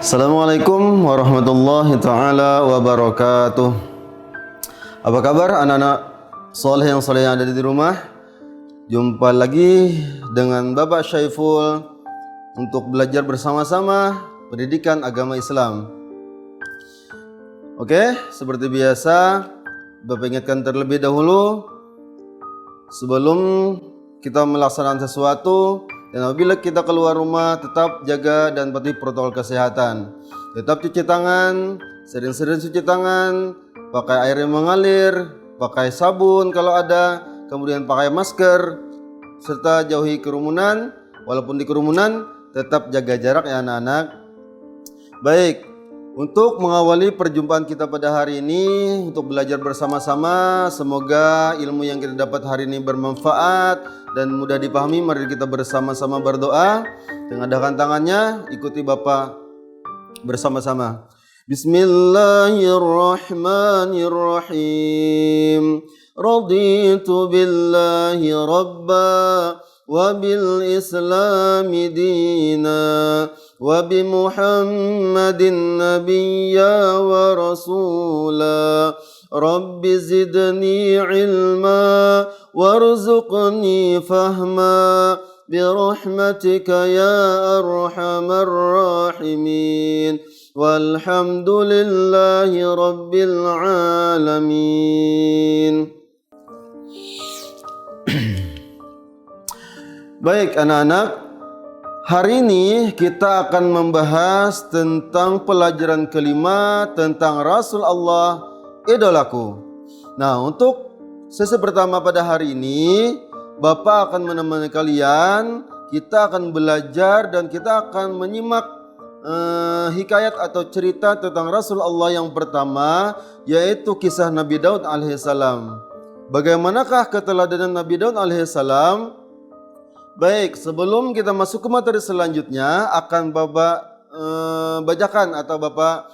Assalamualaikum warahmatullahi ta'ala wabarakatuh. Apa kabar anak-anak soleh yang ada di rumah? Jumpa lagi dengan Bapak Syaiful untuk belajar bersama-sama pendidikan agama Islam. Oke, seperti biasa Bapak ingatkan terlebih dahulu sebelum kita melaksanakan sesuatu, dan apabila kita keluar rumah tetap jaga dan patuhi protokol kesehatan. Tetap cuci tangan, sering-sering cuci tangan, pakai air yang mengalir, pakai sabun kalau ada, kemudian pakai masker, serta jauhi kerumunan. Walaupun di kerumunan tetap jaga jarak ya anak-anak. Baik, untuk mengawali perjumpaan kita pada hari ini untuk belajar bersama-sama, semoga ilmu yang kita dapat hari ini bermanfaat dan mudah dipahami. Mari kita bersama-sama berdoa. Tengadahkan tangannya, ikuti Bapak bersama-sama. Bismillahirrahmanirrahim. Raditu billahi rabba wa bil islami dina wa bi Muhammadin nabiyya wa rasula. Rabbi zidni ilma warzuqni fahma birahmatika ya arhamar rahimin. Walhamdulillahi rabbil alamin. Baik anak-anak, hari ini kita akan membahas tentang pelajaran kelima tentang Rasul Allah, idolaku. Nah, untuk sesi pertama pada hari ini, Bapak akan menemani kalian. Kita akan belajar dan kita akan menyimak hikayat atau cerita tentang Rasul Allah yang pertama, yaitu kisah Nabi Daud alaihissalam. Bagaimanakah keteladanan Nabi Daud alaihissalam? Baik, sebelum kita masuk ke materi selanjutnya, akan Bapak bacakan atau Bapak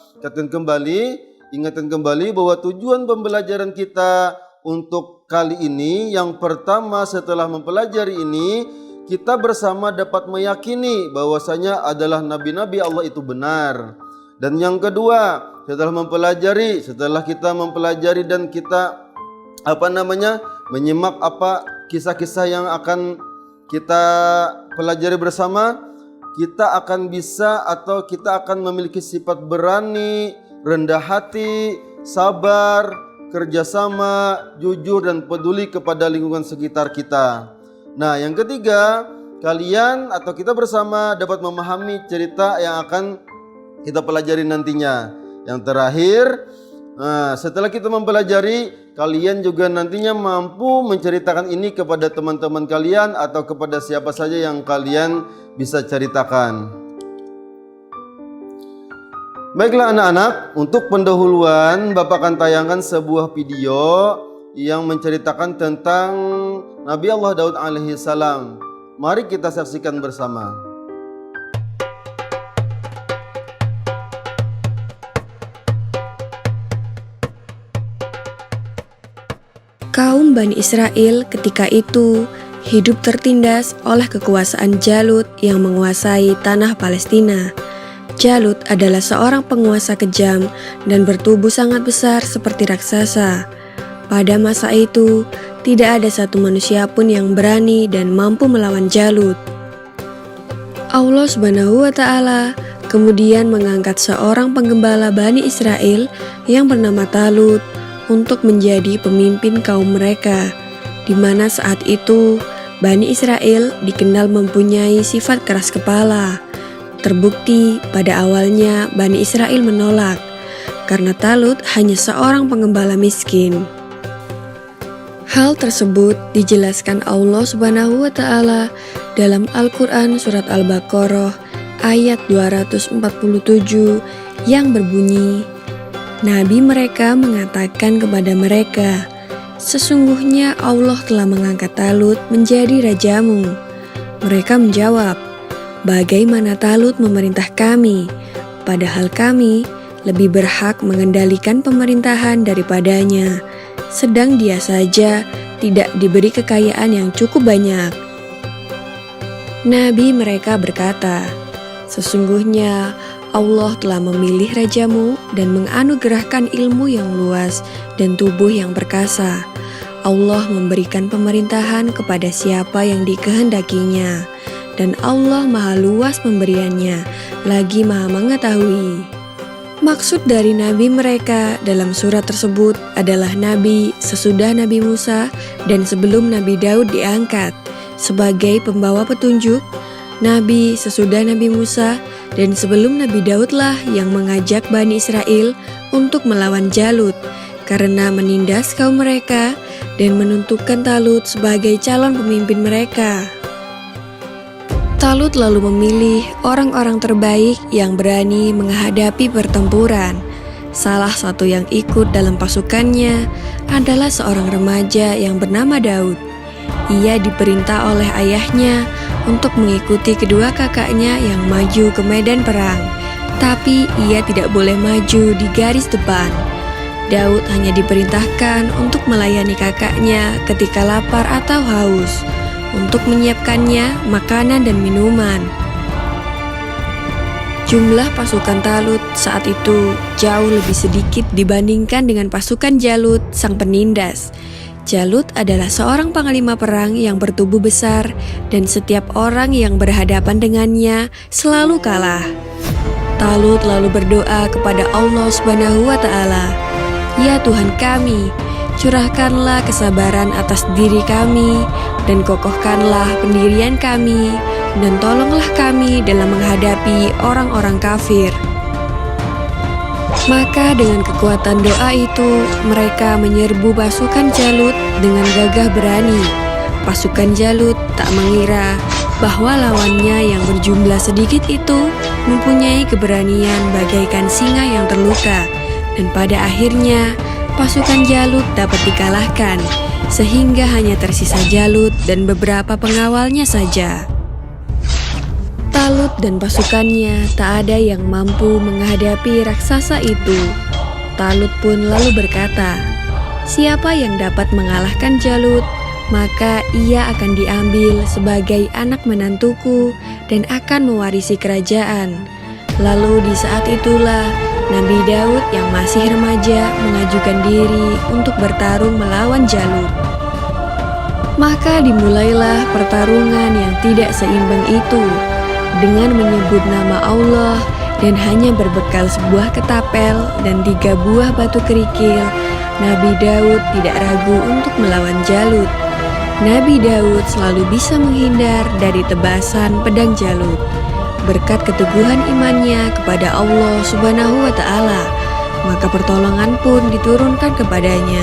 ingatkan kembali bahwa tujuan pembelajaran kita untuk kali ini, yang pertama setelah mempelajari ini, kita bersama dapat meyakini bahwasanya adalah nabi-nabi Allah itu benar. Dan yang kedua, setelah kita mempelajari dan kita menyimak kisah-kisah yang akan kita pelajari bersama, kita akan bisa atau kita akan memiliki sifat berani, rendah hati, sabar, kerjasama, jujur dan peduli kepada lingkungan sekitar kita. Nah, yang ketiga, kalian atau kita bersama dapat memahami cerita yang akan kita pelajari nantinya. Yang terakhir, setelah kita mempelajari, kalian juga nantinya mampu menceritakan ini kepada teman-teman kalian atau kepada siapa saja yang kalian bisa ceritakan. Baiklah anak-anak, untuk pendahuluan Bapak akan tayangkan sebuah video yang menceritakan tentang Nabi Allah Daud alaihissalam. Mari kita saksikan bersama. Kaum Bani Israel ketika itu hidup tertindas oleh kekuasaan Jalut yang menguasai tanah Palestina. Jalut adalah seorang penguasa kejam dan bertubuh sangat besar seperti raksasa. Pada masa itu, tidak ada satu manusia pun yang berani dan mampu melawan Jalut. Allah Subhanahu wa Ta'ala kemudian mengangkat seorang penggembala Bani Israel yang bernama Talut untuk menjadi pemimpin kaum mereka, di mana saat itu Bani Israel dikenal mempunyai sifat keras kepala. Terbukti pada awalnya Bani Israel menolak karena Talut hanya seorang penggembala miskin. Hal tersebut dijelaskan Allah Subhanahu wa Ta'ala dalam Al-Quran surat Al-Baqarah ayat 247 yang berbunyi, Nabi mereka mengatakan kepada mereka, sesungguhnya Allah telah mengangkat Talut menjadi rajamu. Mereka menjawab, bagaimana Talut memerintah kami, padahal kami lebih berhak mengendalikan pemerintahan daripadanya, sedang dia saja tidak diberi kekayaan yang cukup banyak. Nabi mereka berkata, sesungguhnya Allah telah memilih rajamu dan menganugerahkan ilmu yang luas dan tubuh yang perkasa. Allah memberikan pemerintahan kepada siapa yang dikehendakinya, dan Allah maha luas pemberiannya, lagi maha mengetahui. Maksud dari nabi mereka dalam surat tersebut adalah nabi sesudah Nabi Musa dan sebelum Nabi Daud diangkat sebagai pembawa petunjuk, nabi sesudah Nabi Musa dan sebelum Nabi Daudlah yang mengajak Bani Israel untuk melawan Jalut karena menindas kaum mereka dan menentukan Talut sebagai calon pemimpin mereka. Talut lalu memilih orang-orang terbaik yang berani menghadapi pertempuran. Salah satu yang ikut dalam pasukannya adalah seorang remaja yang bernama Daud. Ia diperintah oleh ayahnya untuk mengikuti kedua kakaknya yang maju ke medan perang, tapi ia tidak boleh maju di garis depan. Daud hanya diperintahkan untuk melayani kakaknya ketika lapar atau haus, untuk menyiapkannya makanan dan minuman. Jumlah pasukan Talut saat itu jauh lebih sedikit dibandingkan dengan pasukan Jalut, sang penindas. Jalut adalah seorang panglima perang yang bertubuh besar dan setiap orang yang berhadapan dengannya selalu kalah. Talut lalu berdoa kepada Allah Subhanahu wa Ta'ala, "Ya Tuhan kami, curahkanlah kesabaran atas diri kami dan kokohkanlah pendirian kami dan tolonglah kami dalam menghadapi orang-orang kafir." Maka dengan kekuatan doa itu, mereka menyerbu pasukan Jalut dengan gagah berani. Pasukan Jalut tak mengira bahwa lawannya yang berjumlah sedikit itu mempunyai keberanian bagaikan singa yang terluka. Dan pada akhirnya, pasukan Jalut dapat dikalahkan, sehingga hanya tersisa Jalut dan beberapa pengawalnya saja. Talut dan pasukannya tak ada yang mampu menghadapi raksasa itu. Talut pun lalu berkata, "Siapa yang dapat mengalahkan Jalut, maka ia akan diambil sebagai anak menantuku dan akan mewarisi kerajaan." Lalu di saat itulah Nabi Daud yang masih remaja mengajukan diri untuk bertarung melawan Jalut. Maka dimulailah pertarungan yang tidak seimbang itu. Dengan menyebut nama Allah dan hanya berbekal sebuah ketapel dan 3 buah batu kerikil, Nabi Daud tidak ragu untuk melawan Jalut. Nabi Daud selalu bisa menghindar dari tebasan pedang Jalut. Berkat keteguhan imannya kepada Allah Subhanahu wa Ta'ala, maka pertolongan pun diturunkan kepadanya.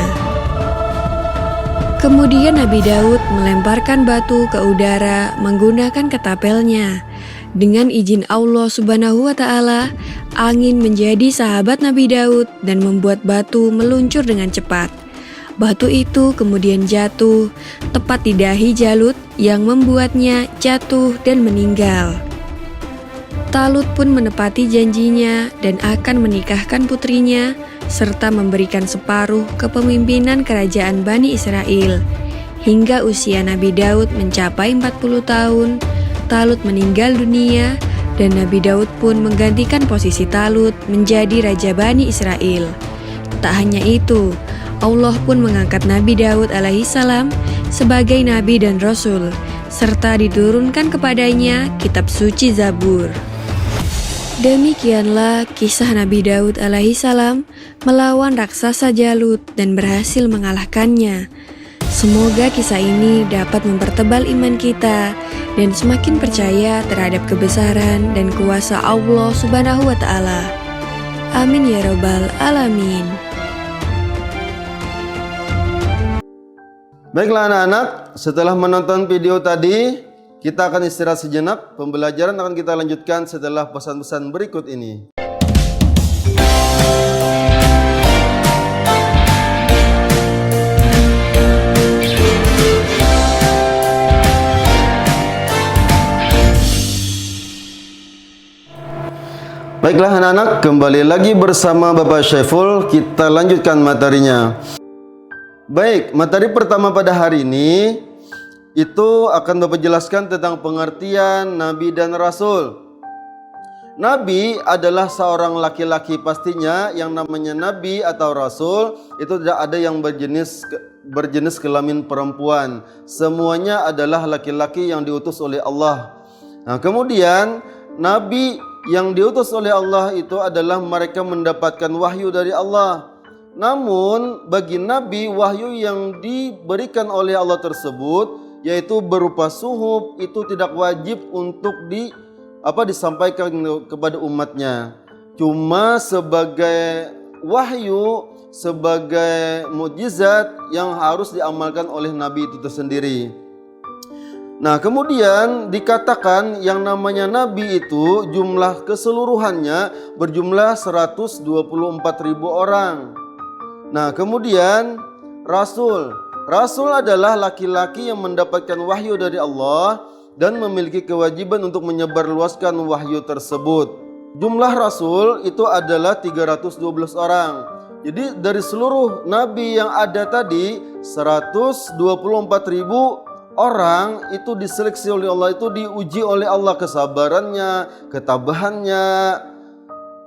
Kemudian Nabi Daud melemparkan batu ke udara menggunakan ketapelnya. Dengan izin Allah Subhanahu wa Ta'ala, angin menjadi sahabat Nabi Daud dan membuat batu meluncur dengan cepat. Batu itu kemudian jatuh tepat di dahi Jalut yang membuatnya jatuh dan meninggal. Talut pun menepati janjinya dan akan menikahkan putrinya serta memberikan separuh kepemimpinan kerajaan Bani Israel. Hingga usia Nabi Daud mencapai 40 tahun, Talut meninggal dunia dan Nabi Daud pun menggantikan posisi Talut menjadi Raja Bani Israel. Tak hanya itu, Allah pun mengangkat Nabi Daud alaihissalam sebagai Nabi dan Rasul, serta diturunkan kepadanya kitab suci Zabur. Demikianlah kisah Nabi Daud alaihissalam melawan raksasa Jalut dan berhasil mengalahkannya. Semoga kisah ini dapat mempertebal iman kita dan semakin percaya terhadap kebesaran dan kuasa Allah Subhanahu wa Ta'ala. Amin ya Rabbal Alamin. Baiklah anak-anak, setelah menonton video tadi, kita akan istirahat sejenak. Pembelajaran akan kita lanjutkan setelah pesan-pesan berikut ini. Baiklah anak-anak, kembali lagi bersama Bapak Syaiful. Kita lanjutkan materinya. Baik, materi pertama pada hari ini itu akan Bapak jelaskan tentang pengertian Nabi dan Rasul. Nabi adalah seorang laki-laki pastinya, yang namanya nabi atau rasul itu tidak ada yang berjenis kelamin perempuan. Semuanya adalah laki-laki yang diutus oleh Allah. Nah, kemudian nabi yang diutus oleh Allah itu adalah mereka mendapatkan wahyu dari Allah. Namun bagi nabi, wahyu yang diberikan oleh Allah tersebut yaitu berupa suhuf, itu tidak wajib untuk disampaikan kepada umatnya. Cuma sebagai wahyu, sebagai mukjizat yang harus diamalkan oleh nabi itu tersendiri. Nah, kemudian dikatakan yang namanya nabi itu jumlah keseluruhannya berjumlah 124.000 orang. Nah, kemudian rasul adalah laki-laki yang mendapatkan wahyu dari Allah dan memiliki kewajiban untuk menyebarluaskan wahyu tersebut. Jumlah rasul itu adalah 312 orang. Jadi dari seluruh nabi yang ada tadi 124.000 orang itu diseleksi oleh Allah, itu diuji oleh Allah kesabarannya, ketabahannya.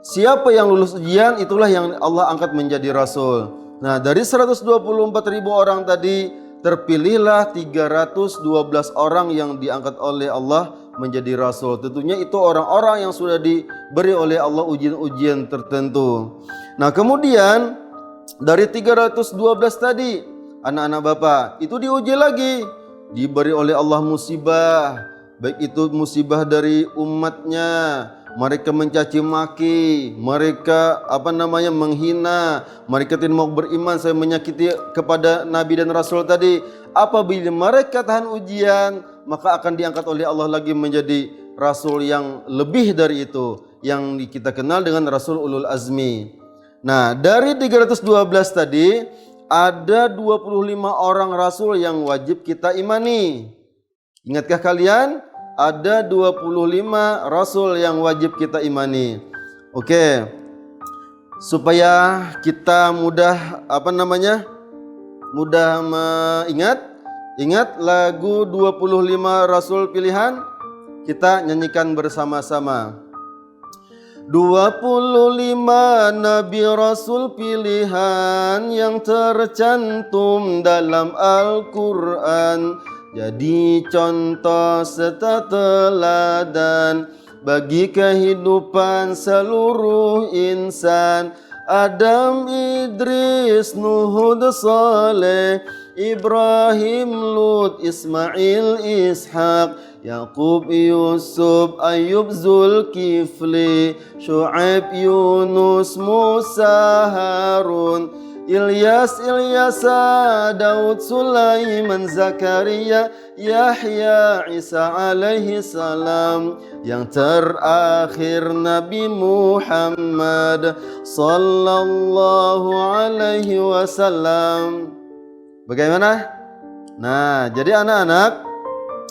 Siapa yang lulus ujian itulah yang Allah angkat menjadi rasul. Nah, dari 124.000 orang tadi terpilihlah 312 orang yang diangkat oleh Allah menjadi rasul. Tentunya itu orang-orang yang sudah diberi oleh Allah ujian-ujian tertentu. Nah, kemudian dari 312 tadi, anak-anak Bapak, itu diuji lagi. Diberi oleh Allah musibah, baik itu musibah dari umatnya, mereka mencaci maki, mereka menghina, mereka tidak mau beriman, saya menyakiti kepada nabi dan rasul tadi. Apabila mereka tahan ujian, maka akan diangkat oleh Allah lagi menjadi rasul yang lebih dari itu, yang kita kenal dengan rasul ulul azmi. Nah, dari 312 tadi ada 25 orang rasul yang wajib kita imani. Ingatkah kalian? Ada 25 rasul yang wajib kita imani. Oke. Supaya kita mudah ingat lagu 25 rasul pilihan, kita nyanyikan bersama-sama. 25 nabi rasul pilihan yang tercantum dalam Al-Quran, jadi contoh serta teladan bagi kehidupan seluruh insan. Adam, Idris, Nuh, Hud, Saleh, Ibrahim, Lut, Ismail, Ishaq, Yaqub, Yusuf, Ayub, Zulkifli, Syuaib, Yunus, Musa, Harun, Ilyas, Ilyasa, Daud, Sulaiman, Zakaria, Yahya, Isa alaihi salam. Yang terakhir Nabi Muhammad sallallahu alaihi wasallam. Bagaimana? Nah, jadi anak-anak,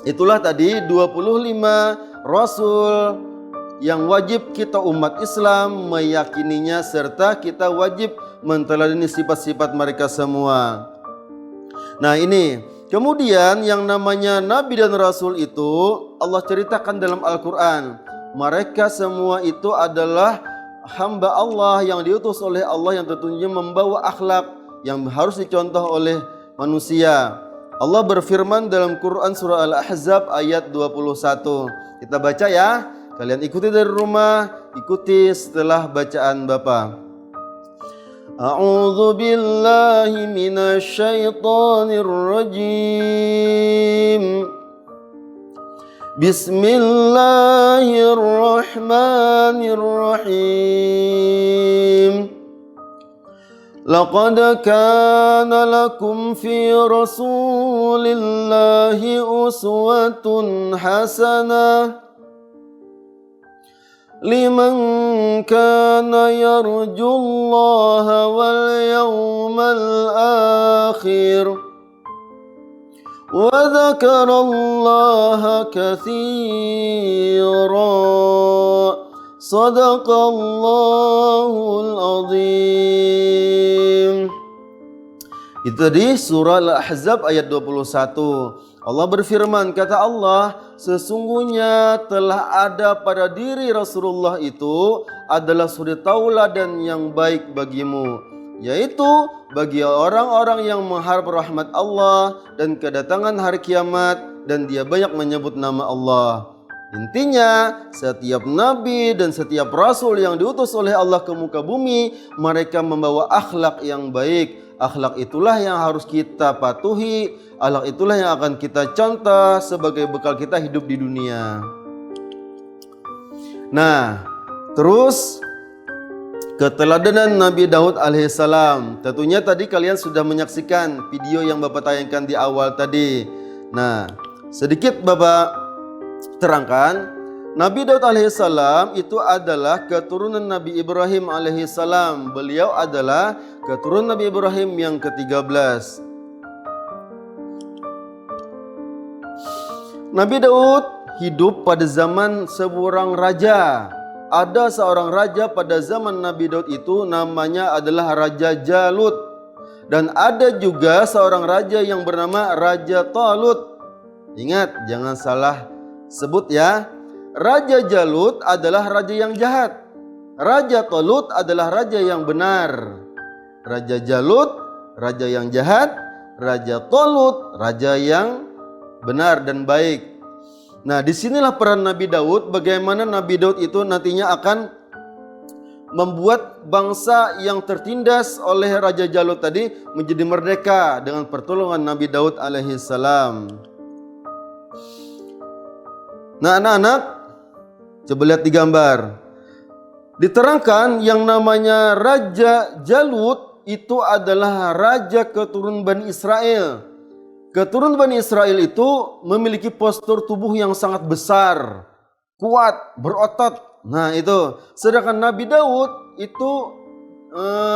itulah tadi 25 rasul yang wajib kita umat Islam meyakininya, serta kita wajib menteladani sifat-sifat mereka semua. Nah, ini kemudian yang namanya nabi dan rasul itu Allah ceritakan dalam Al-Quran. Mereka semua itu adalah hamba Allah yang diutus oleh Allah, yang tentunya membawa akhlak yang harus dicontoh oleh manusia. Allah berfirman dalam Quran surah Al-Ahzab ayat 21. Kita baca ya. Kalian ikuti dari rumah, ikuti setelah bacaan Bapak. A'udzu billahi minasy syaithanir rajim. Bismillahirrahmanirrahim. Laqad kana lakum fi rasulillahi uswatun hasanah liman kana yarjullaha wal yawmal akhir wa dzakarallaha katsiran. Sadaqallahul azim. Itu di surah Al-Ahzab ayat 21. Allah berfirman, kata Allah, sesungguhnya telah ada pada diri Rasulullah itu adalah suri tauladan yang baik bagimu, yaitu bagi orang-orang yang mengharap rahmat Allah dan kedatangan hari kiamat, dan dia banyak menyebut nama Allah. Intinya, setiap nabi dan setiap rasul yang diutus oleh Allah ke muka bumi, mereka membawa akhlak yang baik. Akhlak itulah yang harus kita patuhi, akhlak itulah yang akan kita contoh sebagai bekal kita hidup di dunia. Nah, terus keteladanan Nabi Daud alaihissalam. Tentunya tadi kalian sudah menyaksikan video yang Bapak tayangkan di awal tadi. Nah, sedikit Bapak terangkan, Nabi Daud alaihissalam itu adalah keturunan Nabi Ibrahim alaihissalam. Beliau adalah keturunan Nabi Ibrahim yang ke-13. Nabi Daud hidup pada zaman seorang raja. Ada seorang raja pada zaman Nabi Daud itu namanya adalah Raja Jalut. Dan ada juga seorang raja yang bernama Raja Talut. Ingat, jangan salah sebut ya. Raja Jalut adalah raja yang jahat. Raja Talut adalah raja yang benar. Raja Jalut, raja yang jahat. Raja Talut, raja yang benar dan baik. Nah, disinilah peran Nabi Daud. Bagaimana Nabi Daud itu nantinya akan membuat bangsa yang tertindas oleh Raja Jalut tadi menjadi merdeka dengan pertolongan Nabi Daud alaihissalam. Nah, anak-anak, coba lihat di gambar. Diterangkan yang namanya Raja Jalut itu adalah raja keturunan Bani Israel. Keturunan Bani Israel itu memiliki postur tubuh yang sangat besar, kuat, berotot. Nah itu. Sedangkan Nabi Daud itu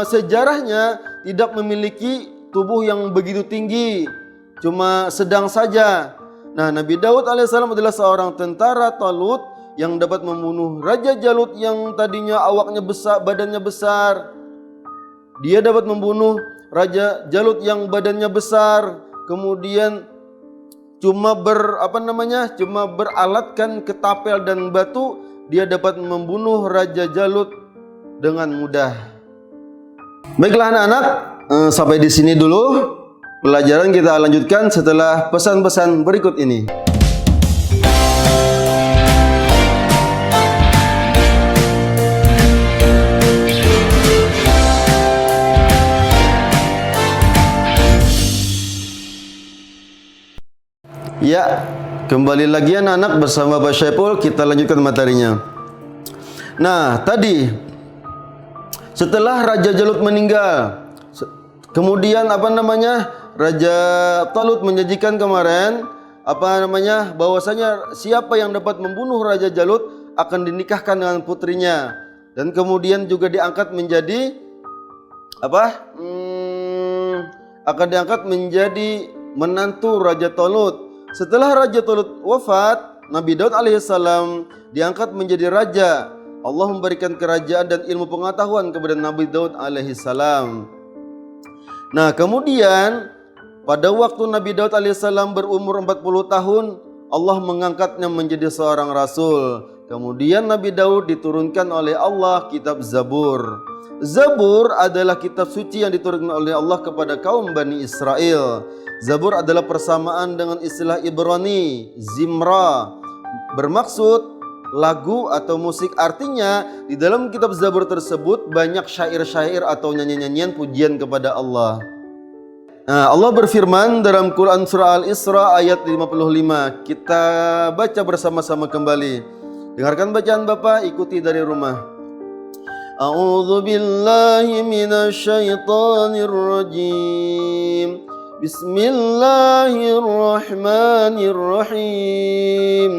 sejarahnya tidak memiliki tubuh yang begitu tinggi, cuma sedang saja. Nah, Nabi Daud alaihissalam adalah seorang tentara Talut yang dapat membunuh Raja Jalut yang tadinya awaknya besar, badannya besar. Dia dapat membunuh Raja Jalut yang badannya besar. Kemudian cuma beralatkan ketapel dan batu, dia dapat membunuh Raja Jalut dengan mudah. Baiklah anak-anak, sampai di sini dulu. Pelajaran kita lanjutkan setelah pesan-pesan berikut ini. Ya, kembali lagi anak-anak bersama Pak Syaiful, kita lanjutkan materinya. Nah, tadi setelah Raja Jalut meninggal, kemudian Raja Talut menjanjikan kemarin bahwasanya siapa yang dapat membunuh Raja Jalut akan dinikahkan dengan putrinya, dan kemudian juga diangkat menjadi akan diangkat menjadi menantu Raja Talut. Setelah Raja Talut wafat, Nabi Daud alaihissalam diangkat menjadi raja. Allah memberikan kerajaan dan ilmu pengetahuan kepada Nabi Daud alaihissalam. Nah, kemudian pada waktu Nabi Daud alaihissalam berumur 40 tahun, Allah mengangkatnya menjadi seorang rasul. Kemudian Nabi Daud diturunkan oleh Allah kitab Zabur. Zabur adalah kitab suci yang diturunkan oleh Allah kepada kaum Bani Israel. Zabur adalah persamaan dengan istilah Ibrani, Zimra, bermaksud lagu atau musik. Artinya di dalam kitab Zabur tersebut banyak syair-syair atau nyanyian-nyanyian pujian kepada Allah. Nah, Allah berfirman dalam Quran surah Al-Isra ayat 55. Kita baca bersama-sama kembali. Dengarkan bacaan Bapak, ikuti dari rumah. A'udzu billahi minasy syaithanir rajim. Bismillahirrahmanirrahim.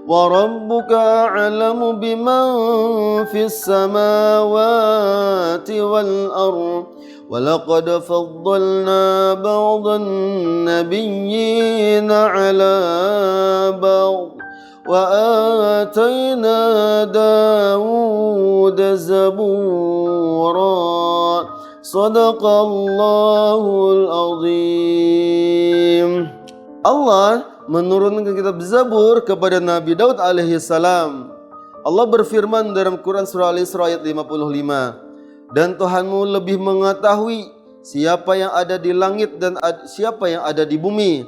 Wa rabbuka a'lamu biman fis samawati wal ardh. وَلَقَدْ فَضَّلْنَا بَعْضَ النَّبِيِّينَ عَلَى بَعْضٍ وَآتَيْنَا دَاوُودَ زَبُورًا صَدَقَ اللَّهُ الْعَظِيمُ. Allah menurunkan kitab Zabur kepada Nabi Daud alaihi salam. Allah berfirman dalam Quran surah Al-Isra ayat 55, dan Tuhanmu lebih mengetahui siapa yang ada di langit dan siapa yang ada di bumi.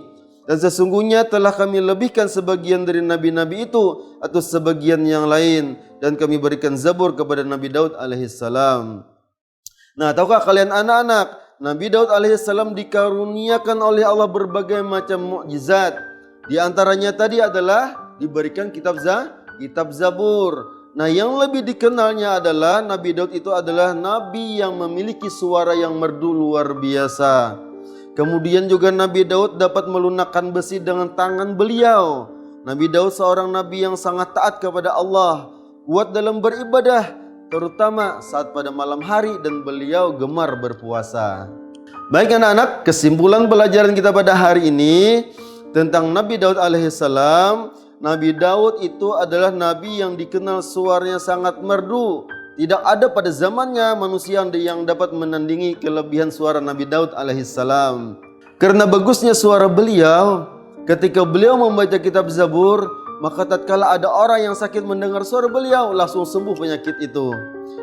Dan sesungguhnya telah kami lebihkan sebagian dari nabi-nabi itu atas sebagian yang lain, dan kami berikan Zabur kepada Nabi Daud alaihi salam. Nah, tahukah kalian anak-anak, Nabi Daud alaihissalam dikaruniakan oleh Allah berbagai macam mukjizat. Di antaranya tadi adalah diberikan kitab Zabur. Nah, yang lebih dikenalnya adalah Nabi Daud itu adalah nabi yang memiliki suara yang merdu luar biasa. Kemudian juga Nabi Daud dapat melunakkan besi dengan tangan beliau. Nabi Daud seorang nabi yang sangat taat kepada Allah, kuat dalam beribadah, terutama saat pada malam hari, dan beliau gemar berpuasa. Baik anak-anak, kesimpulan pelajaran kita pada hari ini tentang Nabi Daud alaihissalam. Nabi Daud itu adalah nabi yang dikenal suaranya sangat merdu. Tidak ada pada zamannya manusia yang dapat menandingi kelebihan suara Nabi Daud alaihissalam. Karena bagusnya suara beliau, ketika beliau membaca kitab Zabur, maka tatkala ada orang yang sakit mendengar suara beliau, langsung sembuh penyakit itu.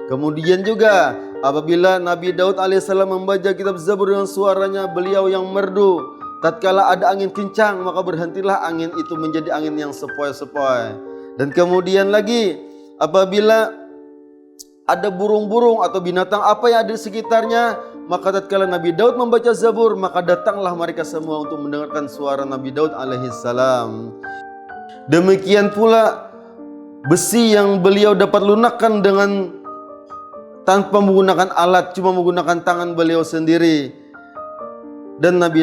Kemudian juga apabila Nabi Daud alaihissalam membaca kitab Zabur dengan suaranya beliau yang merdu, tatkala ada angin kencang, maka berhentilah angin itu menjadi angin yang sepoi-sepoi. Dan kemudian lagi apabila ada burung-burung atau binatang apa yang ada di sekitarnya, maka tatkala Nabi Daud membaca Zabur, maka datanglah mereka semua untuk mendengarkan suara Nabi Daud alaihissalam. Demikian pula besi yang beliau dapat lunakkan dengan tanpa menggunakan alat, cuma menggunakan tangan beliau sendiri. Dan Nabi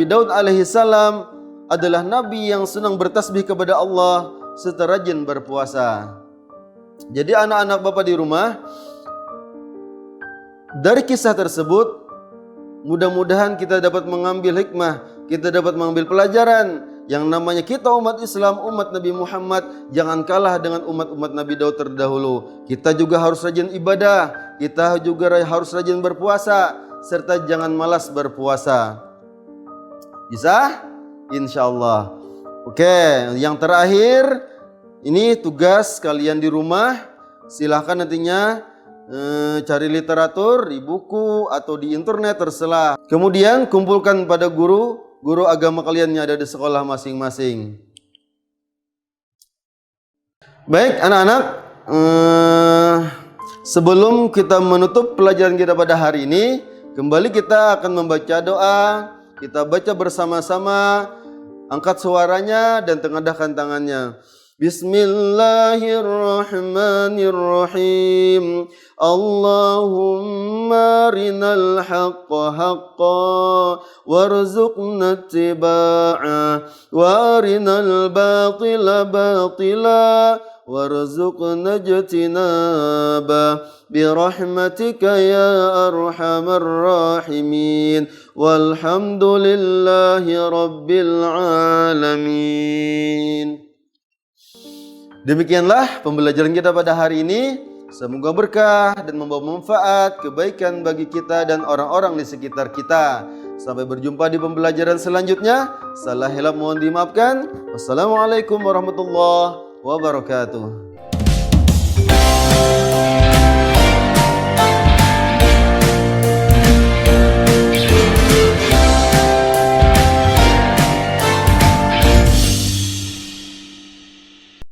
Daud alaihissalam adalah nabi yang senang bertasbih kepada Allah serta rajin berpuasa. Jadi anak-anak Bapak di rumah, dari kisah tersebut mudah-mudahan kita dapat mengambil hikmah, kita dapat mengambil pelajaran. Yang namanya kita umat Islam, umat Nabi Muhammad, jangan kalah dengan umat-umat Nabi Daud terdahulu. Kita juga harus rajin ibadah, kita juga harus rajin berpuasa, serta jangan malas berpuasa. Bisa? Insya Allah. Oke, yang terakhir, ini tugas kalian di rumah. Silahkan nantinya cari literatur di buku atau di internet, terserah. Kemudian kumpulkan pada guru agama kalian yang ada di sekolah masing-masing. Baik anak-anak, sebelum kita menutup pelajaran kita pada hari ini, kembali kita akan membaca doa. Kita baca bersama-sama, angkat suaranya dan tengadahkan tangannya. Bismillahirrahmanirrahim. Allahumma arinal haqqa haqqa warzuqna ittiba'ah wa arinal batila batila warzuqna ijtinabah birahmatika ya arhamar rahimin walhamdulillahi rabbil alamin. Demikianlah pembelajaran kita pada hari ini. Semoga berkah dan membawa manfaat, kebaikan bagi kita dan orang-orang di sekitar kita. Sampai berjumpa di pembelajaran selanjutnya. Salah hilap mohon dimaafkan. Wassalamualaikum warahmatullahi wabarakatuh.